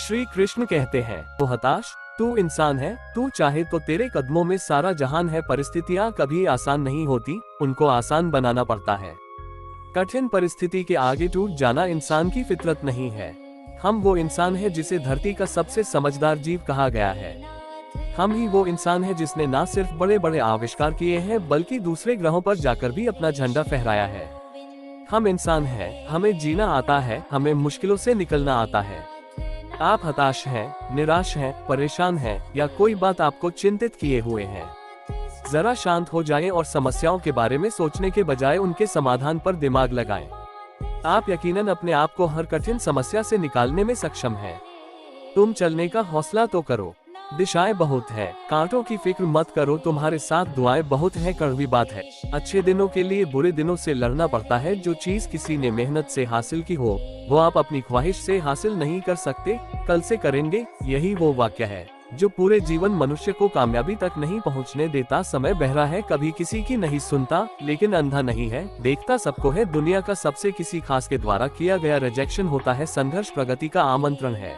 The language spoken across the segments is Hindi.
श्री कृष्ण कहते हैं, तो हताश, तू इंसान है, तू चाहे तो तेरे कदमों में सारा जहान है। परिस्थितियां कभी आसान नहीं होती, उनको आसान बनाना पड़ता है। कठिन परिस्थिति के आगे टूट जाना इंसान की फितरत नहीं है। हम वो इंसान है जिसे धरती का सबसे समझदार जीव कहा गया है। हम ही वो इंसान है जिसने ना सिर्फ बड़े बड़े आविष्कार किए हैं बल्कि दूसरे ग्रहों पर जाकर भी अपना झंडा फहराया है। हम इंसान हैं, हमें जीना आता है, हमें मुश्किलों से निकलना आता है। आप हताश हैं, निराश हैं, परेशान हैं या कोई बात आपको चिंतित किए हुए है, जरा शांत हो जाएं और समस्याओं के बारे में सोचने के बजाय उनके समाधान पर दिमाग लगाएं। आप यकीनन अपने आप को हर कठिन समस्या से निकालने में सक्षम हैं। तुम चलने का हौसला तो करो। दिशाएं बहुत है, कांटों की फिक्र मत करो, तुम्हारे साथ दुआएं बहुत है। कड़वी बात है, अच्छे दिनों के लिए बुरे दिनों से लड़ना पड़ता है। जो चीज किसी ने मेहनत से हासिल की हो वो आप अपनी ख्वाहिश से हासिल नहीं कर सकते, कल से करेंगे। यही वो वाक्य है जो पूरे जीवन मनुष्य को कामयाबी तक नहीं पहुंचने देता। समय बहरा है, कभी किसी की नहीं सुनता, लेकिन अंधा नहीं है, देखता सबको है। दुनिया का सबसे किसी खास के द्वारा किया गया रिजेक्शन होता है। संघर्ष प्रगति का आमंत्रण है।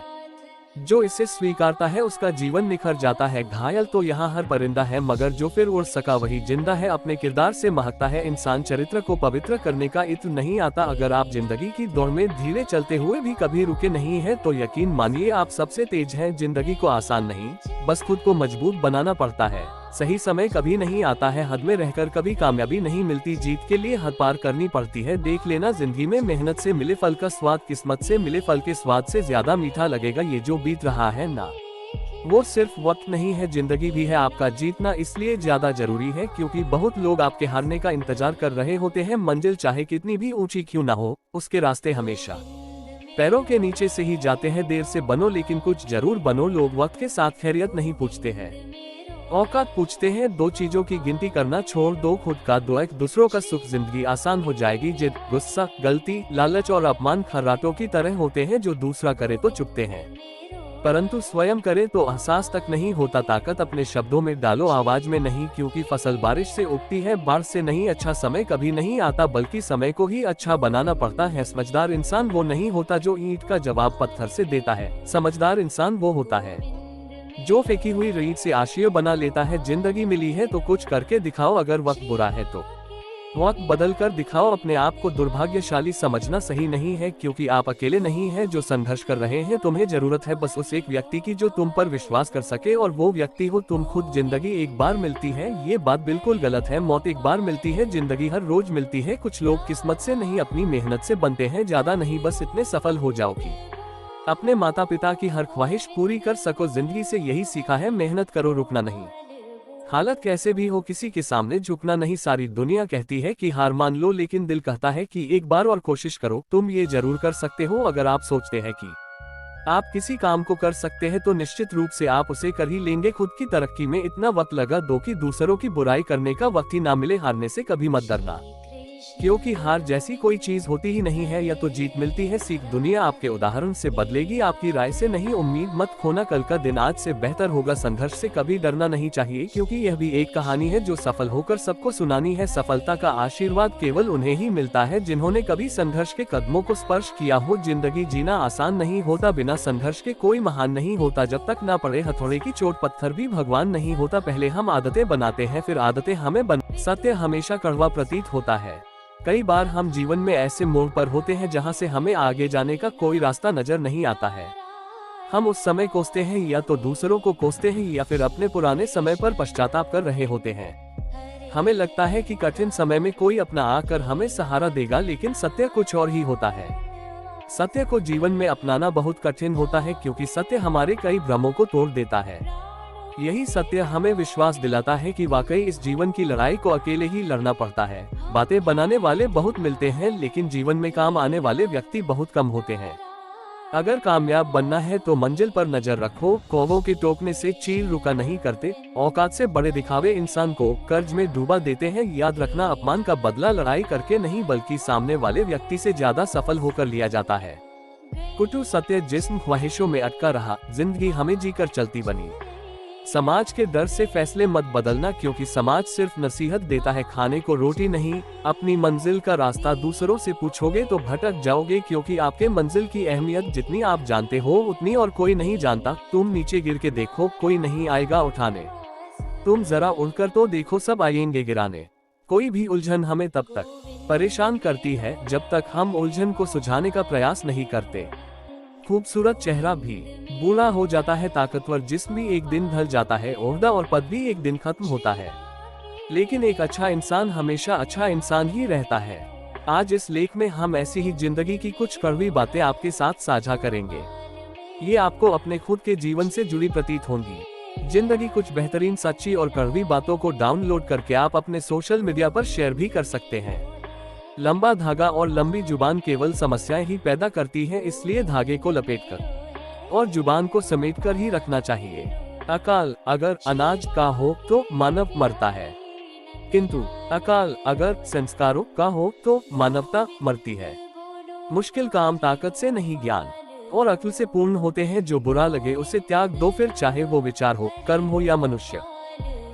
जो इसे स्वीकारता है उसका जीवन निखर जाता है। घायल तो यहाँ हर परिंदा है, मगर जो फिर उड़ सका वही जिंदा है। अपने किरदार से महकता है इंसान। चरित्र को पवित्र करने का इत्र नहीं आता। अगर आप जिंदगी की दौड़ में धीरे चलते हुए भी कभी रुके नहीं है तो यकीन मानिए आप सबसे तेज हैं। जिंदगी को आसान नहीं, बस खुद को मजबूत बनाना पड़ता है। सही समय कभी नहीं आता है, हद में रहकर कभी कामयाबी नहीं मिलती। जीत के लिए हद पार करनी पड़ती है। देख लेना, जिंदगी में मेहनत से मिले फल का स्वाद किस्मत से मिले फल के स्वाद से ज्यादा मीठा लगेगा। ये जो बीत रहा है ना, वो सिर्फ वक्त नहीं है, जिंदगी भी है। आपका जीतना इसलिए ज्यादा जरूरी है क्योंकि बहुत लोग आपके हारने का इंतजार कर रहे होते हैं। मंजिल चाहे कितनी भी ऊंची क्यों ना हो, उसके रास्ते हमेशा पैरों के नीचे से ही जाते हैं। देर से बनो लेकिन कुछ जरूर बनो। लोग वक्त के साथ खैरियत नहीं पूछते हैं, औकात पूछते हैं। दो चीजों की गिनती करना छोड़ दो, खुद का दो, एक दूसरों का सुख। जिंदगी आसान हो जाएगी। जिद, गुस्सा, गलती, लालच और अपमान खर्राटों की तरह होते हैं जो दूसरा करे तो चुपते हैं, परंतु स्वयं करे तो एहसास तक नहीं होता। ताकत अपने शब्दों में डालो, आवाज में नहीं, क्योंकि फसल बारिश से उगती है, बाढ़ से नहीं। अच्छा समय कभी नहीं आता बल्कि समय को ही अच्छा बनाना पड़ता है। समझदार इंसान वो नहीं होता जो ईंट का जवाब पत्थर से देता है। समझदार इंसान वो होता है जो फेंकी हुई रीत से आशिया बना लेता है। जिंदगी मिली है तो कुछ करके दिखाओ, अगर वक्त बुरा है तो वक्त बदल कर दिखाओ। अपने आप को दुर्भाग्यशाली समझना सही नहीं है, क्योंकि आप अकेले नहीं हैं जो संघर्ष कर रहे हैं। तुम्हें जरूरत है बस उस एक व्यक्ति की जो तुम पर विश्वास कर सके, और वो व्यक्ति हो तुम खुद। जिंदगी एक बार मिलती है, ये बात बिल्कुल गलत है। मौत एक बार मिलती है, जिंदगी हर रोज मिलती है। कुछ लोग किस्मत से नहीं अपनी मेहनत से बनते हैं। ज्यादा नहीं, बस इतने सफल हो जाओ कि अपने माता पिता की हर ख्वाहिश पूरी कर सको। जिंदगी से यही सीखा है, मेहनत करो, रुकना नहीं। हालत कैसे भी हो, किसी के सामने झुकना नहीं। सारी दुनिया कहती है कि हार मान लो, लेकिन दिल कहता है कि एक बार और कोशिश करो। तुम ये जरूर कर सकते हो। अगर आप सोचते हैं कि आप किसी काम को कर सकते हैं तो निश्चित रूप से आप उसे कर ही लेंगे। खुद की तरक्की में इतना वक्त लगा दो कि दूसरों की बुराई करने का वक्त ही ना मिले। हारने से कभी मत डरना, क्योंकि हार जैसी कोई चीज होती ही नहीं है, या तो जीत मिलती है। सीख दुनिया आपके उदाहरण से बदलेगी, आपकी राय से नहीं। उम्मीद मत खोना, कल का दिन आज से बेहतर होगा। संघर्ष से कभी डरना नहीं चाहिए, क्योंकि यह भी एक कहानी है जो सफल होकर सबको सुनानी है। सफलता का आशीर्वाद केवल उन्हें ही मिलता है जिन्होंने कभी संघर्ष के कदमों को स्पर्श किया हो। जिंदगी जीना आसान नहीं होता, बिना संघर्ष के कोई महान नहीं होता। जब तक ना पड़े हथौड़े की चोट, पत्थर भी भगवान नहीं होता। पहले हम आदतें बनाते हैं, फिर आदतें हमें सत्य हमेशा कड़वा प्रतीत होता है। कई बार हम जीवन में ऐसे मोड़ पर होते हैं जहां से हमें आगे जाने का कोई रास्ता नजर नहीं आता है। हम उस समय कोसते हैं, या तो दूसरों को कोसते हैं, या फिर अपने पुराने समय पर पश्चाताप कर रहे होते हैं। हमें लगता है कि कठिन समय में कोई अपना आकर हमें सहारा देगा, लेकिन सत्य कुछ और ही होता है। सत्य को जीवन में अपनाना बहुत कठिन होता है, क्योंकि सत्य हमारे कई भ्रमों को तोड़ देता है। यही सत्य हमें विश्वास दिलाता है कि वाकई इस जीवन की लड़ाई को अकेले ही लड़ना पड़ता है। बातें बनाने वाले बहुत मिलते हैं, लेकिन जीवन में काम आने वाले व्यक्ति बहुत कम होते हैं। अगर कामयाब बनना है तो मंजिल पर नजर रखो। कौवों के टोकने से चील रुका नहीं करते। औकात से बड़े दिखावे इंसान को कर्ज में डूबा देते हैं। याद रखना, अपमान का बदला लड़ाई करके नहीं बल्कि सामने वाले व्यक्ति से ज्यादा सफल होकर लिया जाता है। कुटु सत्य, जिस्म ख्वाहिशों में अटका रहा, जिंदगी हमें जीकर चलती बनी। समाज के डर से फैसले मत बदलना, क्योंकि समाज सिर्फ नसीहत देता है, खाने को रोटी नहीं। अपनी मंजिल का रास्ता दूसरों से पूछोगे तो भटक जाओगे, क्योंकि आपके मंजिल की अहमियत जितनी आप जानते हो उतनी और कोई नहीं जानता। तुम नीचे गिर के देखो, कोई नहीं आएगा उठाने। तुम जरा उड़कर तो देखो, सब आएंगे गिराने। कोई भी उलझन हमें तब तक परेशान करती है जब तक हम उलझन को सुलझाने का प्रयास नहीं करते। खूबसूरत चेहरा भी बूढ़ा हो जाता है, ताकतवर जिस्म भी एक दिन ढल जाता है, ओहदा और पद भी एक दिन खत्म होता है, लेकिन एक अच्छा इंसान हमेशा अच्छा इंसान ही रहता है। आज इस लेख में हम ऐसी ही जिंदगी की कुछ कड़वी बातें आपके साथ साझा करेंगे। ये आपको अपने खुद के जीवन से जुड़ी प्रतीत होंगी। जिंदगी कुछ बेहतरीन सच्ची और कड़वी बातों को डाउनलोड करके आप अपने सोशल मीडिया पर शेयर भी कर सकते हैं। लंबा धागा और लंबी जुबान केवल समस्याएं ही पैदा करती हैं, इसलिए धागे को लपेटकर और जुबान को समेटकर ही रखना चाहिए। अकाल अगर अनाज का हो तो मानव मरता है, किंतु अकाल अगर संस्कारों का हो तो मानवता मरती है। मुश्किल काम ताकत से नहीं, ज्ञान और अक्ल से पूर्ण होते हैं। जो बुरा लगे उसे त्याग दो, फिर चाहे वो विचार हो, कर्म हो या मनुष्य।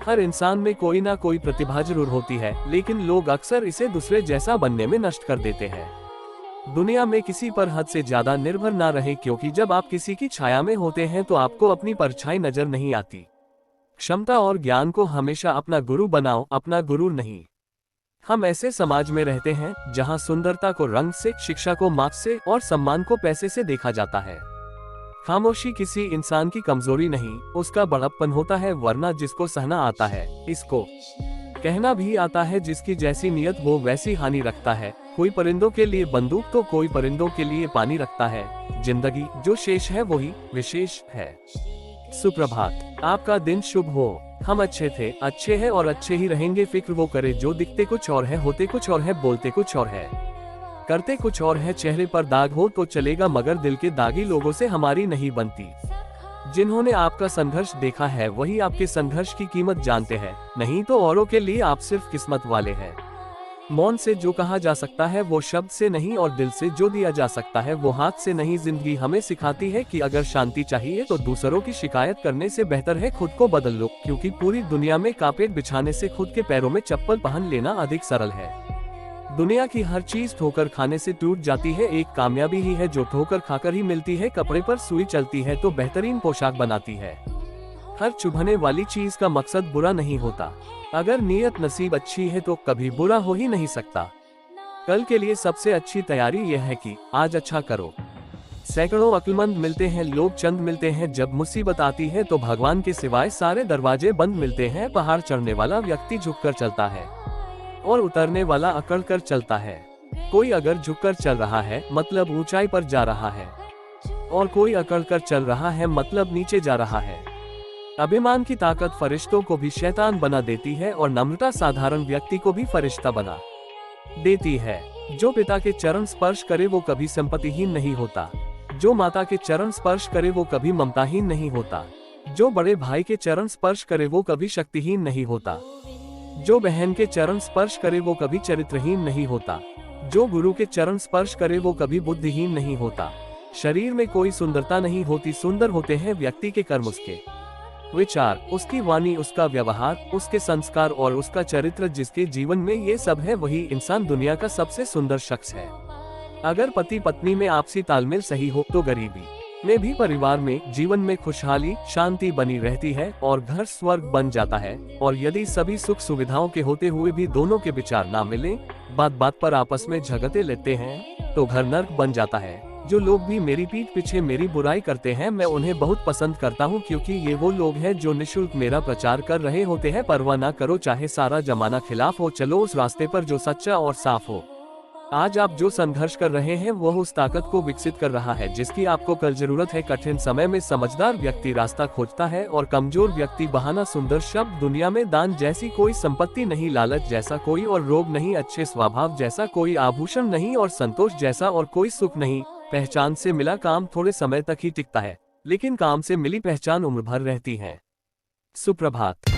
हर इंसान में कोई ना कोई प्रतिभा जरूर होती है, लेकिन लोग अक्सर इसे दूसरे जैसा बनने में नष्ट कर देते हैं। दुनिया में किसी पर हद से ज्यादा निर्भर ना रहे, क्योंकि जब आप किसी की छाया में होते हैं तो आपको अपनी परछाई नजर नहीं आती। क्षमता और ज्ञान को हमेशा अपना गुरु बनाओ, अपना गुरु नहीं। हम ऐसे समाज में रहते हैं जहां सुंदरता को रंग से, शिक्षा को मार्क्स से और सम्मान को पैसे से देखा जाता है। खामोशी किसी इंसान की कमजोरी नहीं, उसका बड़प्पन होता है, वरना जिसको सहना आता है इसको कहना भी आता है। जिसकी जैसी नियत वो वैसी हानि रखता है। कोई परिंदों के लिए बंदूक तो कोई परिंदों के लिए पानी रखता है। जिंदगी जो शेष है वही विशेष है। सुप्रभात, आपका दिन शुभ हो। हम अच्छे थे, अच्छे हैं और अच्छे ही रहेंगे। फिक्र वो करे जो दिखते कुछ और है, होते कुछ और है, बोलते कुछ और है, करते कुछ और है। चेहरे पर दाग हो तो चलेगा, मगर दिल के दागी लोगों से हमारी नहीं बनती। जिन्होंने आपका संघर्ष देखा है वही आपके संघर्ष की कीमत जानते हैं, नहीं तो औरों के लिए आप सिर्फ किस्मत वाले हैं। मौन से जो कहा जा सकता है वो शब्द से नहीं, और दिल से जो दिया जा सकता है वो हाथ से नहीं। जिंदगी हमें सिखाती है कि अगर शांति चाहिए तो दूसरों की शिकायत करने से बेहतर है खुद को बदल लो, क्योंकि पूरी दुनिया में कारपेट बिछाने से खुद के पैरों में चप्पल पहन लेना अधिक सरल है। दुनिया की हर चीज ठोकर खाने से टूट जाती है, एक कामयाबी ही है जो ठोकर खाकर ही मिलती है। कपड़े पर सुई चलती है तो बेहतरीन पोशाक बनाती है। हर चुभने वाली चीज का मकसद बुरा नहीं होता। अगर नीयत नसीब अच्छी है तो कभी बुरा हो ही नहीं सकता। कल के लिए सबसे अच्छी तैयारी यह है कि आज अच्छा करो। सैकड़ों अक्लमंद मिलते हैं, लोग चंद मिलते हैं। जब मुसीबत आती है तो भगवान के सिवाय सारे दरवाजे बंद मिलते हैं। पहाड़ चढ़ने वाला व्यक्ति झुककर चलता है और उतरने वाला अकड़ कर चलता है। कोई अगर झुककर चल रहा है मतलब ऊंचाई पर जा रहा है, और कोई अकड़ कर चल रहा है मतलब नीचे जा रहा है। अभिमान की ताकत फरिश्तों को भी शैतान बना देती है, और नम्रता साधारण व्यक्ति को भी फरिश्ता बना देती है। जो पिता के चरण स्पर्श करे वो कभी संपत्तिहीन नहीं होता। जो माता के चरण स्पर्श करे वो कभी ममताहीन नहीं होता। जो बड़े भाई के चरण स्पर्श करे वो कभी शक्तिहीन नहीं होता। जो बहन के चरण स्पर्श करे वो कभी चरित्रहीन नहीं होता। जो गुरु के चरण स्पर्श करे वो कभी बुद्धिहीन नहीं होता। शरीर में कोई सुंदरता नहीं होती, सुंदर होते हैं व्यक्ति के कर्म, उसके विचार, उसकी वाणी, उसका व्यवहार, उसके संस्कार और उसका चरित्र। जिसके जीवन में ये सब है वही इंसान दुनिया का सबसे सुंदर शख्स है। अगर पति पत्नी में आपसी तालमेल सही हो तो गरीबी में भी परिवार में, जीवन में खुशहाली शांति बनी रहती है और घर स्वर्ग बन जाता है। और यदि सभी सुख सुविधाओं के होते हुए भी दोनों के विचार ना मिले, बात बात पर आपस में झगड़ते लेते हैं, तो घर नर्क बन जाता है। जो लोग भी मेरी पीठ पीछे मेरी बुराई करते हैं मैं उन्हें बहुत पसंद करता हूं, क्योंकि ये वो लोग हैं जो निःशुल्क मेरा प्रचार कर रहे होते हैं। परवाह ना करो चाहे सारा जमाना खिलाफ हो, चलो उस रास्ते पर जो सच्चा और साफ हो। आज आप जो संघर्ष कर रहे हैं वह उस ताकत को विकसित कर रहा है जिसकी आपको कल जरूरत है। कठिन समय में समझदार व्यक्ति रास्ता खोजता है और कमजोर व्यक्ति बहाना। सुंदर शब्द दुनिया में दान जैसी कोई संपत्ति नहीं, लालच जैसा कोई और रोग नहीं, अच्छे स्वभाव जैसा कोई आभूषण नहीं, और संतोष जैसा और कोई सुख नहीं। पहचान से मिला काम थोड़े समय तक ही टिकता है, लेकिन काम से मिली पहचान उम्र भर रहती है। सुप्रभात।